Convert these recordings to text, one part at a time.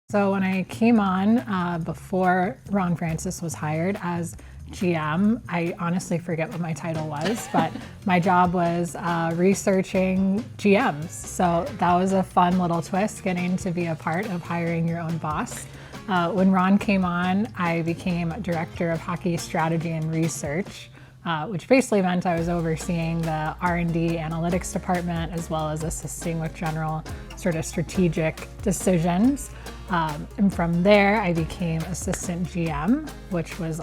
So when I came on before Ron Francis was hired as GM, I honestly forget what my title was, but my job was researching GMs. So that was a fun little twist, getting to be a part of hiring your own boss. When Ron came on, I became Director of Hockey Strategy and Research, which basically meant I was overseeing the R&D analytics department, as well as assisting with general sort of strategic decisions. And from there, I became Assistant GM, which was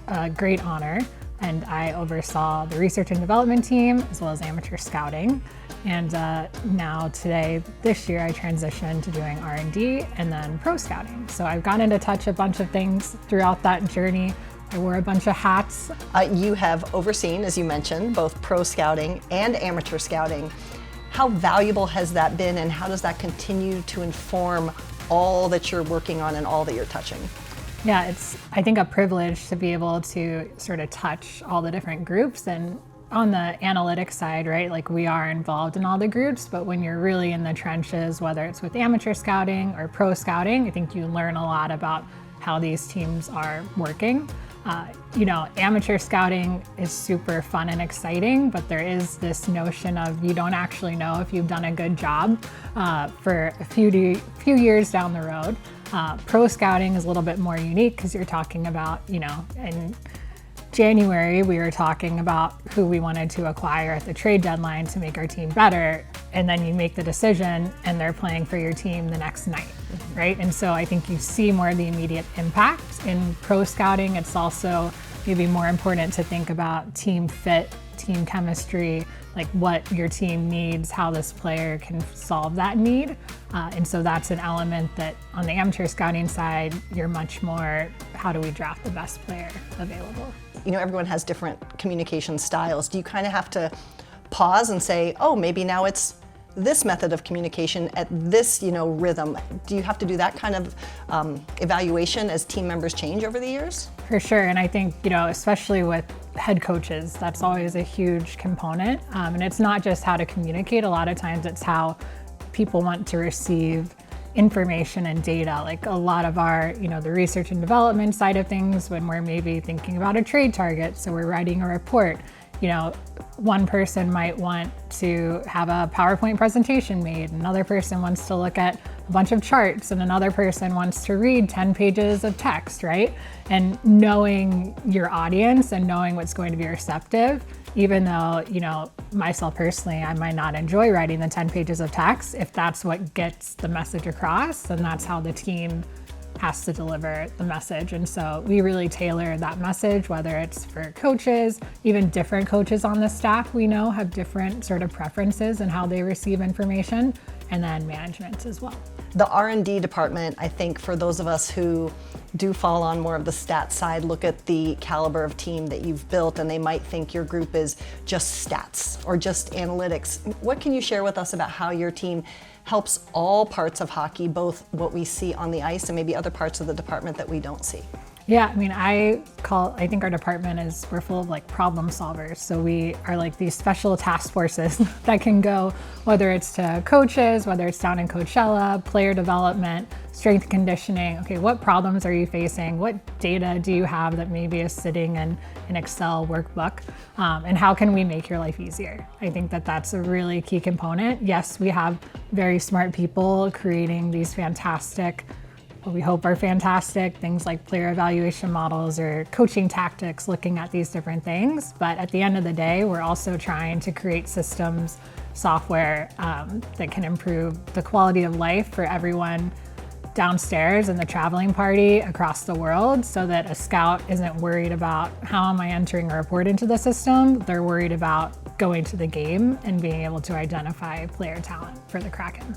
a great honor. And I oversaw the research and development team, as well as amateur scouting. And now today, this year, I transitioned to doing R&D and then pro scouting. So I've gotten to touch a bunch of things throughout that journey. I wore a bunch of hats. You have overseen, as you mentioned, both pro scouting and amateur scouting. How valuable has that been, and how does that continue to inform all that you're working on and all that you're touching? Yeah, it's, I think, a privilege to be able to sort of touch all the different groups. And on the analytics side, right, like we are involved in all the groups, but when you're really in the trenches, whether it's with amateur scouting or pro scouting, I think you learn a lot about how these teams are working. Amateur scouting is super fun and exciting, but there is this notion of you don't actually know if you've done a good job for a few years down the road. Pro scouting is a little bit more unique because you're talking about, in January, we were talking about who we wanted to acquire at the trade deadline to make our team better. And then you make the decision and they're playing for your team the next night, right? And so I think you see more of the immediate impact. In pro scouting, it's also maybe more important to think about team fit, team chemistry, like what your team needs, how this player can solve that need. And so that's an element that on the amateur scouting side, you're much more, how do we draft the best player available? Everyone has different communication styles. Do you kind of have to pause and say, oh, maybe now it's this method of communication at this, rhythm? Do you have to do that kind of evaluation as team members change over the years? For sure, and I think, especially with head coaches, that's always a huge component. And it's not just how to communicate, a lot of times it's how people want to receive information and data. Like a lot of our, the research and development side of things, when we're maybe thinking about a trade target, so we're writing a report, one person might want to have a PowerPoint presentation made, another person wants to look at a bunch of charts, and another person wants to read 10 pages of text, right? And knowing your audience and knowing what's going to be receptive, even though, myself personally, I might not enjoy writing the 10 pages of text, if that's what gets the message across, then that's how the team has to deliver the message. And so we really tailor that message, whether it's for coaches, even different coaches on the staff we know have different sort of preferences in how they receive information, and then management as well. The R&D department, I think for those of us who do fall on more of the stats side, look at the caliber of team that you've built, and they might think your group is just stats or just analytics. What can you share with us about how your team helps all parts of hockey, both what we see on the ice and maybe other parts of the department that we don't see? Yeah, I think our department we're full of like problem solvers. So we are like these special task forces that can go, whether it's to coaches, whether it's down in Coachella, player development, strength conditioning. Okay, what problems are you facing? What data do you have that maybe is sitting in an Excel workbook? And how can we make your life easier? I think that that's a really key component. Yes, we have very smart people creating these fantastic, what we hope are fantastic things like player evaluation models or coaching tactics, looking at these different things. But at the end of the day, we're also trying to create systems, software that can improve the quality of life for everyone downstairs in the traveling party across the world, so that a scout isn't worried about how am I entering a report into the system. They're worried about going to the game and being able to identify player talent for the Kraken.